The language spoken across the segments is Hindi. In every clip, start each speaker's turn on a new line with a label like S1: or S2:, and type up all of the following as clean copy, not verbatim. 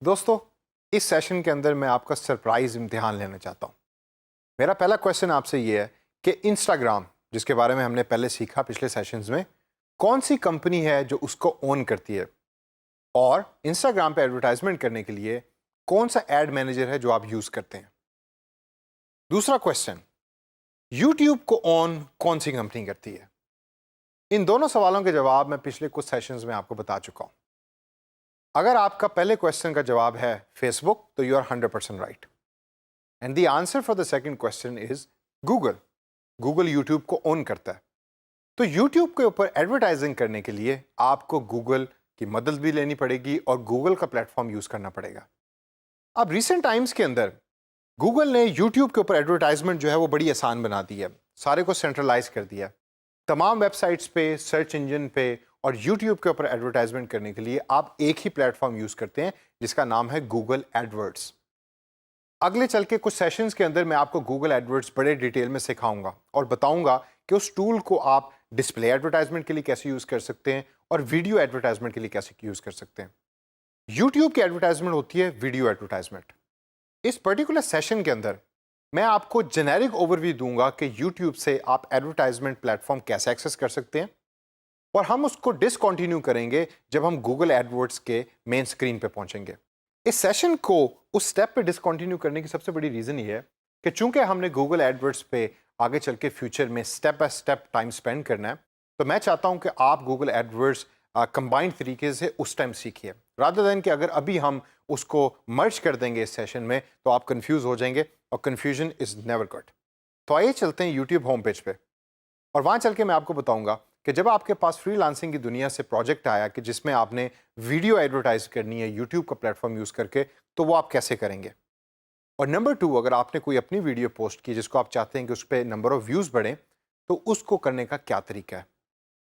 S1: दोस्तों, इस सेशन के अंदर मैं आपका सरप्राइज इम्तिहान लेना चाहता हूँ। मेरा पहला क्वेश्चन आपसे ये है कि इंस्टाग्राम, जिसके बारे में हमने पहले सीखा पिछले सेशंस में, कौन सी कंपनी है जो उसको ओन करती है? और इंस्टाग्राम पे एडवर्टाइजमेंट करने के लिए कौन सा एड मैनेजर है जो आप यूज़ करते हैं? दूसरा क्वेश्चन, यूट्यूब को ओन कौन सी कंपनी करती है? इन दोनों सवालों के जवाब मैं पिछले कुछ सेशंस में आपको बता चुका हूँ। अगर आपका पहले क्वेश्चन का जवाब है फेसबुक, तो you are 100% right. And the answer for the second question is Google. Google YouTube को ओन करता है। तो यूट्यूब के ऊपर एडवर्टाइजिंग करने के लिए आपको गूगल की मदद भी लेनी पड़ेगी और गूगल का प्लेटफॉर्म यूज करना पड़ेगा। अब रिसेंट टाइम्स के अंदर गूगल ने यूट्यूब के ऊपर एडवर्टाइजमेंट जो है वो बड़ी आसान बना दी है, सारे को सेंट्रलाइज कर दिया है। तमाम वेबसाइट्स पे, सर्च इंजन पे और यूट्यूब के ऊपर एडवर्टाइजमेंट करने के लिए आप एक ही प्लेटफॉर्म यूज करते हैं जिसका नाम है गूगल एडवर्ड्स। अगले चल के कुछ सेशंस के अंदर मैं आपको गूगल एडवर्ड्स बड़े डिटेल में सिखाऊंगा और बताऊंगा कि उस टूल को आप डिस्प्ले एडवर्टाइजमेंट के लिए कैसे यूज कर सकते हैं और वीडियो एडवर्टाइजमेंट के लिए कैसे यूज कर सकते हैं। यूट्यूब की एडवर्टाइजमेंट होती है वीडियो एडवर्टाइजमेंट। इस पर्टिकुलर सेशन के अंदर मैं आपको जेनेरिक ओवरव्यू दूंगा कि यूट्यूब से आप एडवर्टाइजमेंट प्लेटफॉर्म कैसे एक्सेस कर सकते हैं और हम उसको डिसकंटिन्यू करेंगे जब हम गूगल एडवर्ड्स के मेन स्क्रीन पे पहुंचेंगे। इस सेशन को उस स्टेप पे डिसकंटिन्यू करने की सबसे बड़ी रीज़न ये है कि चूंकि हमने गूगल एडवर्ड्स पे आगे चल के फ्यूचर में step by step time spend करना है, तो मैं चाहता हूं कि आप गूगल एडवर्ड्स कंबाइंड तरीके से उस टाइम सीखिए, रादर देन कि अगर अभी हम उसको मर्ज कर देंगे इस सेशन में तो आप कंफ्यूज हो जाएंगे और कंफ्यूजन इज़ नेवर गुड। तो आइए चलते हैं यूट्यूब होम पेज पे और वहाँ चल के मैं आपको बताऊंगा कि जब आपके पास फ्रीलांसिंग की दुनिया से प्रोजेक्ट आया कि जिसमें आपने वीडियो एडवर्टाइज करनी है यूट्यूब का प्लेटफॉर्म यूज़ करके, तो वो आप कैसे करेंगे। और नंबर टू, अगर आपने कोई अपनी वीडियो पोस्ट की जिसको आप चाहते हैं कि उस पर नंबर ऑफ व्यूज़ बढ़े, तो उसको करने का क्या तरीका है।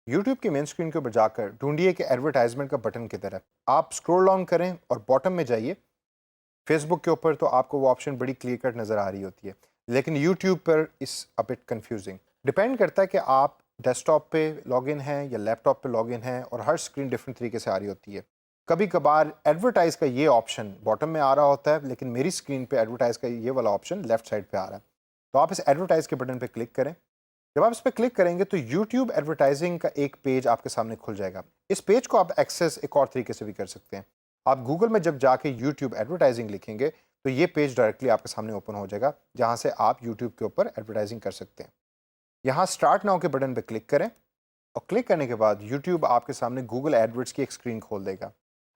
S1: यूट्यूब की मेन स्क्रीन के ऊपर जाकर ढूंढिए कि एडवर्टाइजमेंट का बटन किधर है। आप स्क्रॉल डाउन करें और बॉटम में जाइए। फेसबुक के ऊपर तो आपको वो ऑप्शन बड़ी क्लियर कट नज़र आ रही होती है, लेकिन यूट्यूब पर इस अ बिट कंफ्यूजिंग। डिपेंड करता है कि आप डेस्कटॉप पे लॉगिन हैं या लैपटॉप पे लॉगिन हैं और हर स्क्रीन डिफरेंट तरीके से आ रही होती है। कभी कभार एडवर्टाइज का ये ऑप्शन बॉटम में आ रहा होता है, लेकिन मेरी स्क्रीन पे एडवर्टाइज का ये वाला ऑप्शन लेफ्ट साइड पे आ रहा है। तो आप इस एडवर्टाइज के बटन पे क्लिक करें। जब आप इस पर क्लिक करेंगे तो यूट्यूब एडवर्टाइजिंग का एक पेज आपके सामने खुल जाएगा। इस पेज को आप एक्सेस एक और तरीके से भी कर सकते हैं। आप गूगल में जब जाके यूट्यूब एडवर्टाइजिंग लिखेंगे तो ये पेज डायरेक्टली आपके सामने ओपन हो जाएगा, जहां से आप यूट्यूब के ऊपर एडवर्टाइजिंग कर सकते हैं। यहाँ स्टार्ट नाउ के बटन पर क्लिक करें और क्लिक करने के बाद यूट्यूब आपके सामने गूगल एडवर्ड्स की एक स्क्रीन खोल देगा।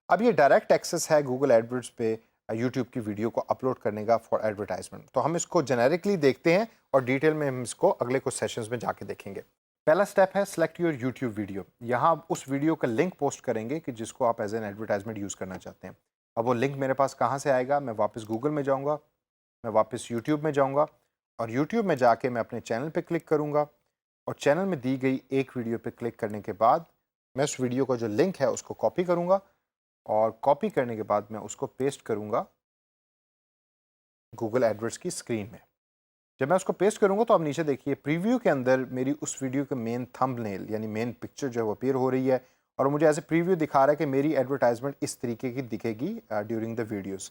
S1: अब ये डायरेक्ट एक्सेस है गूगल एडवर्ड्स पे यूट्यूब की वीडियो को अपलोड करने का फॉर एडवर्टाइजमेंट। तो हम इसको जेनेरिकली देखते हैं और डिटेल में हम इसको अगले कुछ सेशंस में जाके देखेंगे। पहला स्टेप है सेलेक्ट योर यूट्यूब वीडियो। यहाँ आप उस वीडियो का लिंक पोस्ट करेंगे कि जिसको आप एज एन एडवर्टाइजमेंट यूज़ करना चाहते हैं। अब वो लिंक मेरे पास कहाँ से आएगा? मैं वापस गूगल में जाऊँगा, मैं वापस यूट्यूब में जाऊँगा और यूट्यूब में जाके मैं अपने चैनल पे क्लिक करूँगा और चैनल में दी गई एक वीडियो पे क्लिक करने के बाद मैं उस वीडियो का जो लिंक है उसको कॉपी करूँगा और कॉपी करने के बाद मैं उसको पेस्ट करूँगा गूगल एडवर्ड्स की स्क्रीन में। जब मैं उसको पेस्ट करूँगा तो आप नीचे देखिए प्रीव्यू के अंदर मेरी उस वीडियो का मेन थंबनेल यानी मेन पिक्चर जो है वो अपीयर हो रही है और मुझे एज ए प्रीव्यू दिखा रहा है कि मेरी एडवर्टाइजमेंट इस तरीके की दिखेगी during the videos.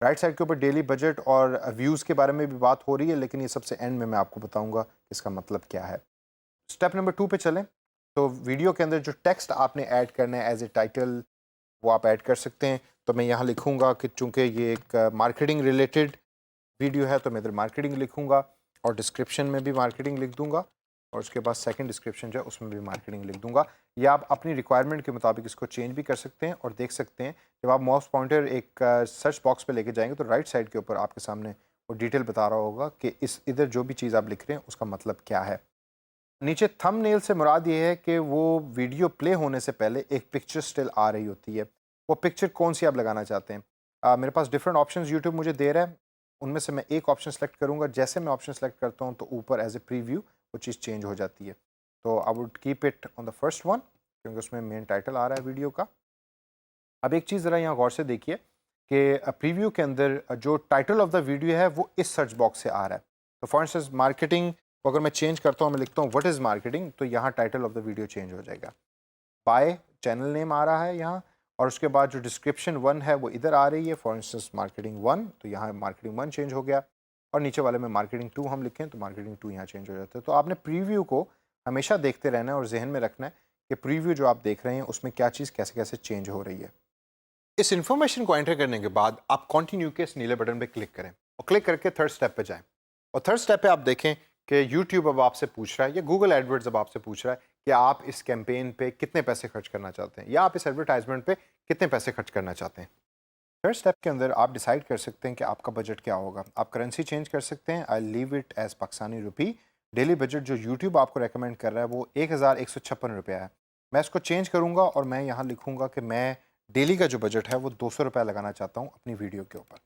S1: Right side के ऊपर डेली बजट और व्यूज़ के बारे में भी बात हो रही है, लेकिन ये सबसे एंड में मैं आपको बताऊँगा इसका मतलब क्या है। स्टेप नंबर 2 पे चलें। तो वीडियो के अंदर जो टेक्स्ट आपने ऐड करना है एज ए टाइटल, वो आप ऐड कर सकते हैं। तो मैं यहाँ लिखूँगा कि चूँकि ये एक मार्केटिंग रिलेटेड वीडियो है तो मैं इधर मार्केटिंग लिखूँगा और डिस्क्रिप्शन में भी मार्केटिंग लिख दूँगा और उसके बाद सेकंड डिस्क्रिप्शन जो है उसमें भी मार्केटिंग लिख दूँगा। या आप अपनी रिक्वायरमेंट के मुताबिक इसको चेंज भी कर सकते हैं और देख सकते हैं जब आप माउस पॉइंटर एक सर्च बॉक्स पे लेके जाएंगे तो राइट साइड के ऊपर आपके सामने वो डिटेल बता रहा होगा कि इस इधर जो भी चीज़ आप लिख रहे हैं उसका मतलब क्या है। नीचे थंबनेल से मुराद ये है कि वो वीडियो प्ले होने से पहले एक पिक्चर स्टिल आ रही होती है। वो पिक्चर कौन सी आप लगाना चाहते हैं। मेरे पास डिफरेंट ऑप्शंस यूट्यूब मुझे दे रहा है, उनमें से मैं एक ऑप्शन सेलेक्ट करूँगा। जैसे मैं ऑप्शन सेलेक्ट करता हूँ तो ऊपर एज ए प्रीव्यू वो चीज़ चेंज हो जाती है। तो I would keep it on the first one क्योंकि उसमें मेन टाइटल आ रहा है वीडियो का। अब एक चीज़ ज़रा यहाँ गौर से देखिए कि प्रीव्यू के अंदर जो टाइटल ऑफ द वीडियो है वो इस सर्च बॉक्स से आ रहा है। तो फॉर इंस्टेंस मार्केटिंग को अगर मैं चेंज करता हूँ, मैं लिखता हूँ व्हाट इज़ मार्केटिंग, तो यहाँ title of the video change हो जाएगा। बाय चैनल नेम आ रहा है यहाँ और उसके बाद जो डिस्क्रिप्शन 1 है वो इधर आ रही है, फॉर इंस्टेंस मार्केटिंग 1, तो यहाँ मार्केटिंग 1 चेंज हो गया और नीचे वाले में मार्केटिंग 2 हम लिखें तो मार्केटिंग 2 यहाँ चेंज हो जाता है। तो आपने प्रीव्यू को हमेशा देखते रहना है और जहन में रखना है कि प्रीव्यू जो आप देख रहे हैं उसमें क्या चीज़ कैसे कैसे चेंज हो रही है। इस इन्फॉर्मेशन को एंटर करने के बाद आप कंटिन्यू के इस नीले बटन पे क्लिक करें और क्लिक करके थर्ड स्टेप पे जाएं। और थर्ड स्टेप पे आप देखें कि यूट्यूब अब आपसे पूछ रहा है या गूगल एडवर्ड्स अब आपसे पूछ रहा है कि आप इस कैंपेन पे कितने पैसे खर्च करना चाहते हैं या आप इस एडवर्टाइजमेंट पे कितने पैसे खर्च करना चाहते हैं। थर्ड स्टेप के अंदर आप डिसाइड कर सकते हैं कि आपका बजट क्या होगा। आप करेंसी चेंज कर सकते हैं, I leave it as Pakistani rupee. Daily budget जो यूट्यूब आपको रेकमेंड कर रहा है वो 1156 रुपया है। मैं इसको चेंज करूँगा और मैं यहाँ लिखूँगा कि मैं डेली का जो बजट है वो 200 रुपया लगाना चाहता हूँ अपनी वीडियो के ऊपर।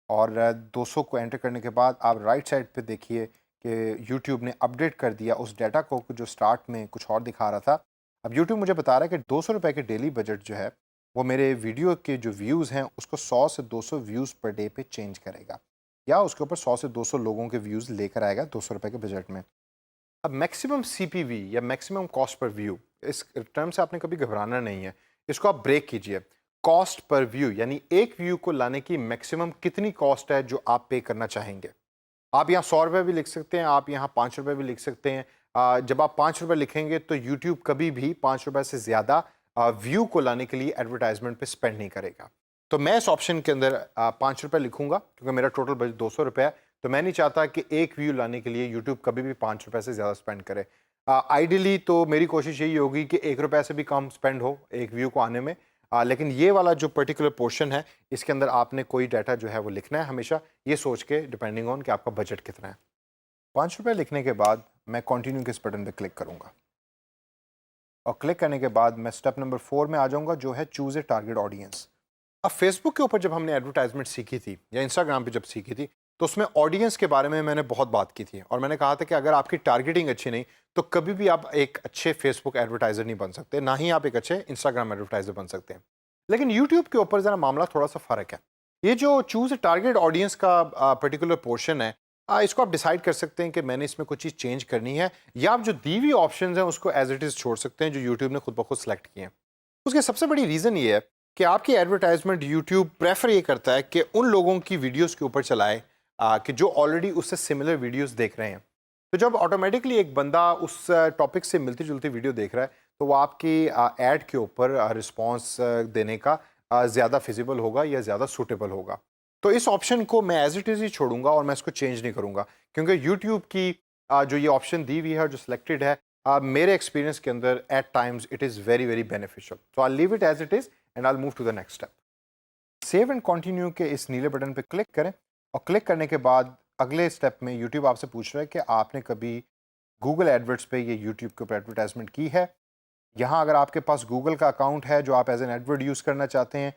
S1: और 200 को एंटर करने के बाद आप राइट साइड पे देखिए कि यूट्यूब ने अपडेट कर दिया उस डाटा को जो स्टार्ट में कुछ और दिखा रहा था। अब यूट्यूब मुझे बता रहा है कि 200 रुपये के डेली बजट जो है वो मेरे वीडियो के जो व्यूज़ हैं उसको 100 से 200 व्यूज़ पर डे पे चेंज करेगा या उसके ऊपर 100 से 200 लोगों के व्यूज़ लेकर आएगा 200 रुपये के बजट में। अब मैक्सिमम सीपीवी या मैक्सिमम कॉस्ट पर व्यू, इस टर्म से आपने कभी घबराना नहीं है, इसको आप ब्रेक कीजिए। कॉस्ट पर व्यू यानी एक व्यू को लाने की मैक्सिमम कितनी कॉस्ट है जो आप पे करना चाहेंगे। आप यहाँ 100 रुपये भी लिख सकते हैं, आप यहाँ 5 रुपये भी लिख सकते हैं। जब आप 5 रुपये लिखेंगे तो यूट्यूब कभी भी 5 रुपये से ज़्यादा व्यू को लाने के लिए एडवर्टाइजमेंट पे स्पेंड नहीं करेगा। तो मैं इस ऑप्शन के अंदर 5 रुपये लिखूंगा क्योंकि मेरा टोटल बजट 200 रुपये है। तो मैं नहीं चाहता कि एक व्यू लाने के लिए यूट्यूब कभी भी 5 रुपये से ज़्यादा स्पेंड करे। आइडियली तो मेरी कोशिश यही होगी कि 1 रुपये से भी कम स्पेंड हो एक व्यू को आने में। लेकिन ये वाला जो पर्टिकुलर पोर्शन है इसके अंदर आपने कोई डाटा जो है वो लिखना है हमेशा ये सोच के, डिपेंडिंग ऑन कि आपका बजट कितना है। 5 रुपये लिखने के बाद मैं कंटिन्यू के इस बटन पे क्लिक करूँगा और क्लिक करने के बाद मैं स्टेप नंबर 4 में आ जाऊँगा जो है चूज़ ए टारगेट ऑडियंस। अब फेसबुक के ऊपर जब हमने एडवर्टाइजमेंट सीखी थी या इंस्टाग्राम पे जब सीखी थी तो उसमें ऑडियंस के बारे में मैंने बहुत बात की थी और मैंने कहा था कि अगर आपकी टारगेटिंग अच्छी नहीं तो कभी भी आप एक अच्छे फेसबुक एडवर्टाइज़र नहीं बन सकते, ना ही आप एक अच्छे इंस्टाग्राम एडवर्टाइज़र बन सकते हैं। लेकिन यूट्यूब के ऊपर ज़रा मामला थोड़ा सा फ़र्क है। ये जो चूज़ टारगेट ऑडियंस का पर्टिकुलर पोर्शन है, इसको आप डिसाइड कर सकते हैं कि मैंने इसमें कुछ चीज़ चेंज करनी है या आप जो दी हुई ऑप्शन हैं उसको एज इट इज़ छोड़ सकते हैं जो यूट्यूब ने खुद ब खुद सेलेक्ट किए हैं। उसकी सबसे बड़ी रीज़न ये है कि आपकी एडवर्टाइजमेंट यूट्यूब प्रेफर ये करता है कि उन लोगों की वीडियोस के ऊपर चलाए कि जो ऑलरेडी उससे सिमिलर वीडियोस देख रहे हैं। तो जब ऑटोमेटिकली एक बंदा उस टॉपिक से मिलती जुलती वीडियो देख रहा है तो वो आपकी ऐड के ऊपर रिस्पॉन्स देने का ज़्यादा फिजिबल होगा या ज़्यादा सूटेबल होगा। तो इस ऑप्शन को मैं एज इट इज़ ही छोड़ूंगा और मैं इसको चेंज नहीं करूँगा क्योंकि यूट्यूब की जो ये ऑप्शन दी हुई है जो सिलेक्टेड है, मेरे एक्सपीरियंस के अंदर at times it is very very beneficial. So I leave it as it is and I move to the next step. Save and continue के इस नीले बटन पे क्लिक करें और क्लिक करने के बाद अगले स्टेप में यूट्यूब आपसे पूछ रहा है कि आपने कभी गूगल एडवर्ड्स पे ये यूट्यूब के ऊपर एडवर्टाइजमेंट की है। यहाँ अगर आपके पास गूगल का अकाउंट है जो आप एज एन एडवर्ड यूज़ करना चाहते हैं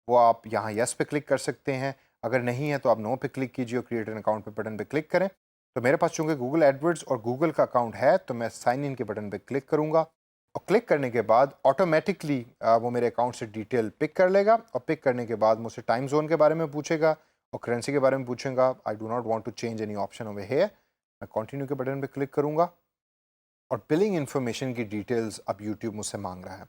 S1: वो आप यहाँ यस पे क्लिक कर सकते हैं। अगर नहीं है तो आप नो पे क्लिक कीजिए और क्रिएट एन अकाउंट पे बटन पे क्लिक करें। तो मेरे पास चूँकि गूगल एडवर्ड्स और गूगल का अकाउंट है तो मैं साइन इन के बटन पे क्लिक करूँगा और क्लिक करने के बाद ऑटोमेटिकली वो मेरे अकाउंट से डिटेल पिक कर लेगा और पिक करने के बाद मुझसे टाइम जोन के बारे में पूछेगा और करेंसी के बारे में पूछेगा। I do not want to change any option over here. मैं कंटिन्यू के बटन पे क्लिक करूँगा और बिलिंग इन्फॉर्मेशन की डिटेल्स अब यूट्यूब मुझसे मांग रहा है।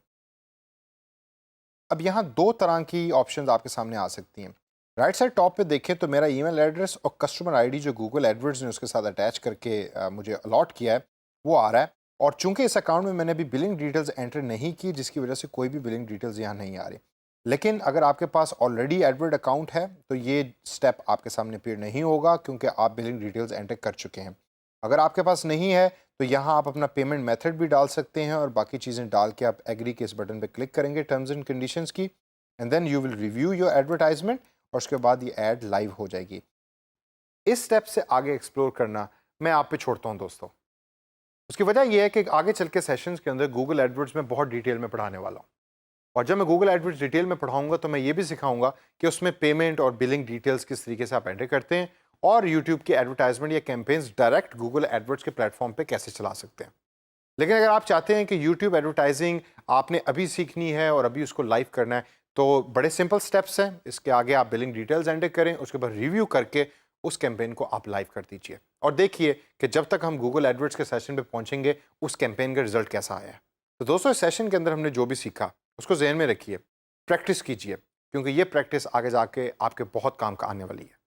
S1: अब यहाँ 2 तरह की ऑप्शंस आपके सामने आ सकती हैं। राइट साइड टॉप पे देखें तो मेरा ईमेल एड्रेस और कस्टमर आईडी जो गूगल एडवर्ड्स ने उसके साथ अटैच करके मुझे अलॉट किया है वो आ रहा है और चूंकि इस अकाउंट में मैंने अभी बिलिंग डिटेल्स एंटर नहीं की जिसकी वजह से कोई भी बिलिंग डिटेल्स यहाँ नहीं आ रही। लेकिन अगर आपके पास ऑलरेडी एडवर्ड अकाउंट है तो ये स्टेप आपके सामने अपीयर नहीं होगा क्योंकि आप बिलिंग डिटेल्स एंटर कर चुके हैं। अगर आपके पास नहीं है तो यहाँ आप अपना पेमेंट मेथड भी डाल सकते हैं और बाकी चीज़ें डाल के आप एग्री के इस बटन पे क्लिक करेंगे टर्म्स एंड कंडीशंस की and then you will review your advertisement और उसके बाद ये ऐड लाइव हो जाएगी। इस स्टेप से आगे एक्सप्लोर करना मैं आप पे छोड़ता हूँ दोस्तों। उसकी वजह यह है कि आगे चल के सेशंस के अंदर गूगल एडवर्ड्स में बहुत डिटेल में पढ़ाने वाला हूँ और जब मैं गूगल एडवर्ड्स डिटेल में पढ़ाऊंगा तो मैं ये भी सिखाऊंगा कि उसमें पेमेंट और बिलिंग डिटेल्स किस तरीके से आप एंटर करते हैं और यूट्यूब की एडवर्टाइजमेंट या कैंपेन्स डायरेक्ट गूगल एडवर्ड्स के प्लेटफॉर्म पे कैसे चला सकते हैं। लेकिन अगर आप चाहते हैं कि यूट्यूब एडवर्टाइजिंग आपने अभी सीखनी है और अभी उसको लाइव करना है तो बड़े सिंपल स्टेप्स हैं। इसके आगे आप बिलिंग डिटेल्स एंटर करें, उसके बाद रिव्यू करके उस कैंपेन को आप लाइव कर दीजिए और देखिए कि जब तक हम गूगल एडवर्ड्स के सेशन पे पहुंचेंगे उस कैंपेन का रिजल्ट कैसा आया है। तो दोस्तों इस सेशन के अंदर हमने जो भी सीखा उसको जहन में रखिए प्रैक्टिस कीजिए, क्योंकि ये प्रैक्टिस आगे जाके आपके बहुत काम का आने वाली है।